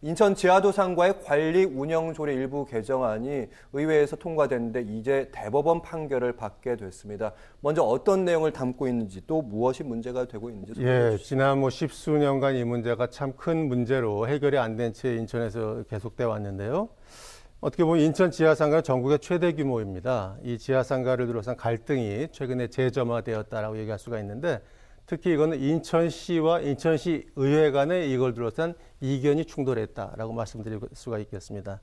인천 지하도상과의 관리 운영 조례 일부 개정안이 의회에서 통과됐는데 이제 대법원 판결을 받게 됐습니다. 먼저 어떤 내용을 담고 있는지 또 무엇이 문제가 되고 있는지 소개해 주시죠. 지난 십수년간 이 문제가 참 큰 문제로 해결이 안 된 채 인천에서 계속돼 왔는데요. 어떻게 보면 인천 지하상가는 전국의 최대 규모입니다. 이 지하상가를 둘러싼 갈등이 최근에 재점화되었다라고 얘기할 수가 있는데 특히 이거는 인천시와 인천시 의회 간에 이걸 둘러싼 이견이 충돌했다라고 말씀드릴 수가 있겠습니다.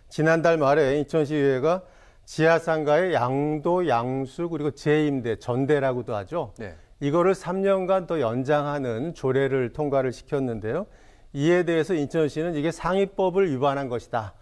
지난달 말에 인천시의회가 지하상가의 양도, 양수 그리고 재임대, 전대라고도 하죠. 네. 이거를 3년간 더 연장하는 조례를 통과를 시켰는데요. 이에 대해서 인천시는 이게 상위법을 위반한 것이다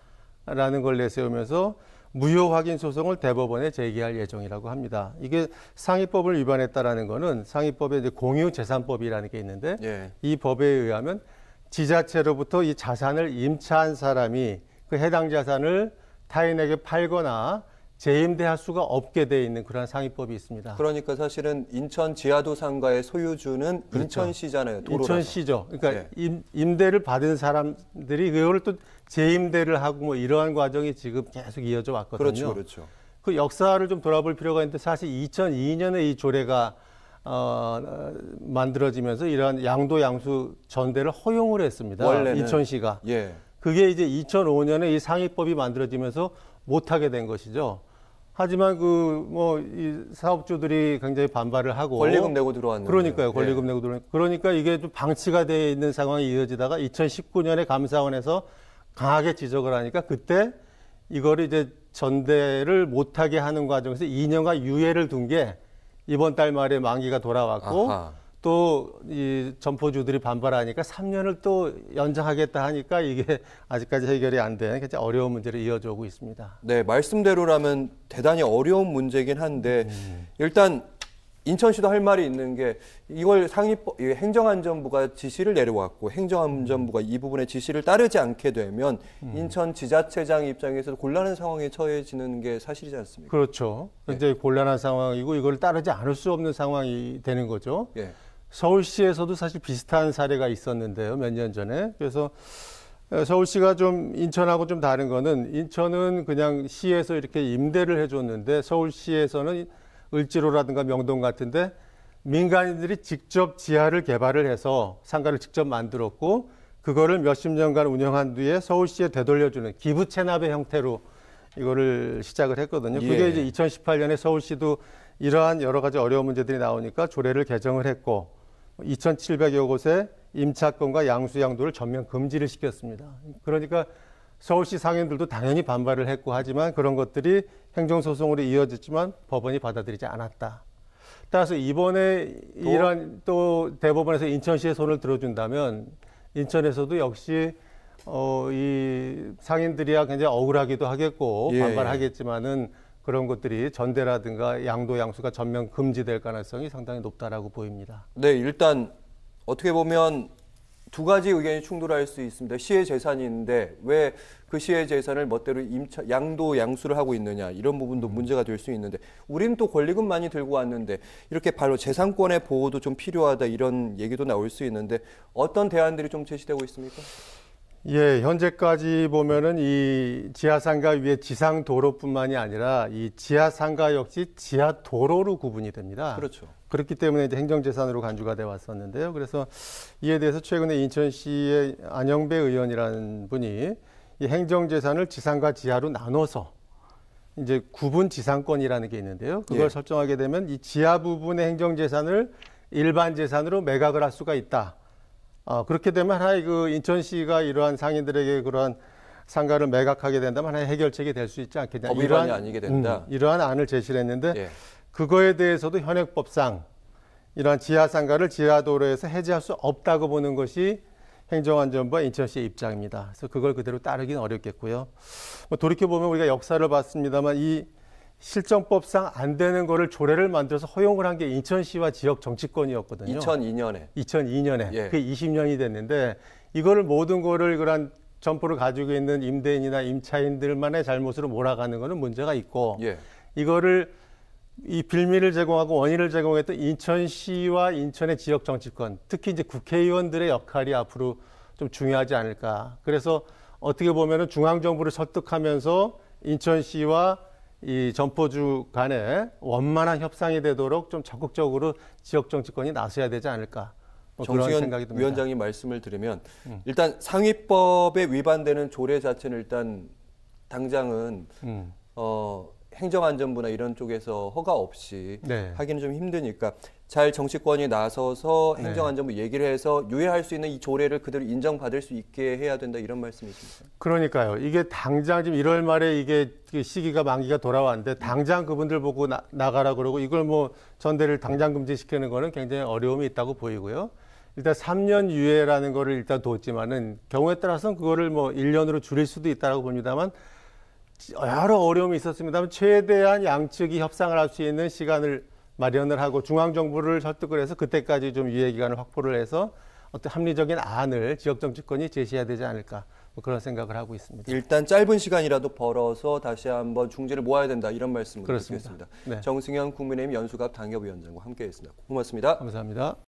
라는 걸 내세우면서 무효 확인 소송을 대법원에 제기할 예정이라고 합니다. 이게 상위법을 위반했다라는 거는 상위법에 이제 공유재산법이라는 게 있는데 이 법에 의하면 지자체로부터 이 자산을 임차한 사람이 그 해당 자산을 타인에게 팔거나 재임대할 수가 없게 돼 있는 그런 상위법이 있습니다. 그러니까 사실은 인천 지하도상가의 소유주는 그렇죠. 인천시잖아요. 도로라서. 인천시죠. 그러니까 임대를 받은 사람들이 그거를 또 재임대를 하고 뭐 이러한 과정이 지금 계속 이어져 왔거든요. 그렇죠, 그렇죠. 그 역사를 좀 돌아볼 필요가 있는데 사실 2002년에 이 조례가 만들어지면서 이러한 양도 양수 전대를 허용을 했습니다. 원래는. 인천시가. 그게 이제 2005년에 이 상위법이 만들어지면서 못하게 된 것이죠. 하지만 이 사업주들이 굉장히 반발을 하고 권리금 내고 들어왔는데. 그러니까요. 권리금 내고 들어왔는데. 그러니까 이게 좀 방치가 되어 있는 상황이 이어지다가 2019년에 감사원에서 강하게 지적을 하니까 그때 이거를 이제 전대를 못하게 하는 과정에서 2년간 유예를 둔 게 이번 달 말에 만기가 돌아왔고 또 이 점포주들이 반발하니까 3년을 또 연장하겠다 하니까 이게 아직까지 해결이 안 된 굉장히 어려운 문제로 이어져 오고 있습니다. 네, 말씀대로라면 대단히 어려운 문제긴 한데 일단 인천시도 할 말이 있는 게 이걸 상위법 행정안전부가 지시를 내려왔고 행정안전부가 이 부분의 지시를 따르지 않게 되면 인천 지자체장 입장에서도 곤란한 상황에 처해지는 게 사실이지 않습니까? 그렇죠. 굉장히 곤란한 상황이고 이걸 따르지 않을 수 없는 상황이 되는 거죠. 서울시에서도 사실 비슷한 사례가 있었는데요. 몇 년 전에. 그래서 서울시가 좀 인천하고 좀 다른 거는 인천은 그냥 시에서 이렇게 임대를 해줬는데 서울시에서는 을지로라든가 명동 같은데 민간인들이 직접 지하를 개발을 해서 상가를 직접 만들었고 그거를 몇십 년간 운영한 뒤에 서울시에 되돌려주는 기부 체납의 형태로 이거를 시작을 했거든요. 그게 이제 2018년에 서울시도 이러한 여러 가지 어려운 문제들이 나오니까 조례를 개정을 했고 2,700여 곳에 임차권과 양수 양도를 전면 금지를 시켰습니다. 그러니까 서울시 상인들도 당연히 반발을 했고 하지만 그런 것들이 행정소송으로 이어졌지만 법원이 받아들이지 않았다. 따라서 이번에 이런 또 대법원에서 인천시의 손을 들어준다면 인천에서도 역시 이 상인들이야 굉장히 억울하기도 하겠고 반발하겠지만은 그런 것들이 전대라든가 양도 양수가 전면 금지될 가능성이 상당히 높다라고 보입니다. 네, 일단 어떻게 보면 두 가지 의견이 충돌할 수 있습니다. 시의 재산이 있는데 왜 그 시의 재산을 멋대로 양도 양수를 하고 있느냐 이런 부분도 문제가 될 수 있는데 우리는 또 권리금 많이 들고 왔는데 이렇게 바로 재산권의 보호도 좀 필요하다 이런 얘기도 나올 수 있는데 어떤 대안들이 좀 제시되고 있습니까? 현재까지 보면은 이 지하상가 위에 지상도로뿐만이 아니라 이 지하상가 역시 지하도로로 구분이 됩니다. 그렇죠. 그렇기 때문에 이제 행정재산으로 간주가 돼 왔었는데요. 그래서 이에 대해서 최근에 인천시의 안영배 의원이라는 분이 이 행정재산을 지상과 지하로 나눠서 이제 구분 지상권이라는 게 있는데요. 그걸 설정하게 되면 이 지하 부분의 행정재산을 일반 재산으로 매각을 할 수가 있다. 그렇게 되면 하나의 그 인천시가 이러한 상인들에게 그러한 상가를 매각하게 된다면 하나의 해결책이 될 수 있지 않겠냐. 법 위반이 아니게 된다. 이러한 안을 제시를 했는데 그거에 대해서도 현행법상 이러한 지하상가를 지하도로에서 해제할 수 없다고 보는 것이 행정안전부와 인천시의 입장입니다. 그래서 그걸 그대로 따르기는 어렵겠고요. 돌이켜보면 우리가 역사를 봤습니다만 이 실정법상 안 되는 거를 조례를 만들어서 허용을 한 게 인천시와 지역 정치권이었거든요. 2002년에. 그게 20년이 됐는데 이거를 모든 거를 그런 점포를 가지고 있는 임대인이나 임차인들만의 잘못으로 몰아가는 거는 문제가 있고 이거를 이 빌미를 제공하고 원인을 제공했던 인천시와 인천의 지역 정치권, 특히 이제 국회의원들의 역할이 앞으로 좀 중요하지 않을까. 그래서 어떻게 보면은 중앙정부를 설득하면서 인천시와 이 점포주 간에 원만한 협상이 되도록 좀 적극적으로 지역 정치권이 나서야 되지 않을까. 뭐 그런 생각이 듭니다. 위원장님 말씀을 들으면 일단 상위법에 위반되는 조례 자체는 일단 당장은 행정안전부나 이런 쪽에서 허가 없이 네. 하기는 좀 힘드니까 잘 정치권이 나서서 행정안전부 얘기를 해서 유예할 수 있는 이 조례를 그대로 인정받을 수 있게 해야 된다 이런 말씀이십니까? 그러니까요. 이게 당장 지금 1월 말에 이게 시기가 만기가 돌아왔는데 당장 그분들 보고 나가라 그러고 이걸 뭐 전대를 당장 금지시키는 거는 굉장히 어려움이 있다고 보이고요. 일단 3년 유예라는 거를 일단 뒀지만은 경우에 따라서는 그거를 뭐 1년으로 줄일 수도 있다고 봅니다만 여러 어려움이 있었습니다만 최대한 양측이 협상을 할 수 있는 시간을 마련을 하고 중앙정부를 설득을 해서 그때까지 좀 유예 기간을 확보를 해서 어떤 합리적인 안을 지역 정치권이 제시해야 되지 않을까 뭐 그런 생각을 하고 있습니다. 일단 짧은 시간이라도 벌어서 다시 한번 중재를 모아야 된다 이런 말씀을 드리겠습니다. 네. 정승현 국민의힘 연수갑 당협위원장과 함께했습니다. 고맙습니다. 감사합니다.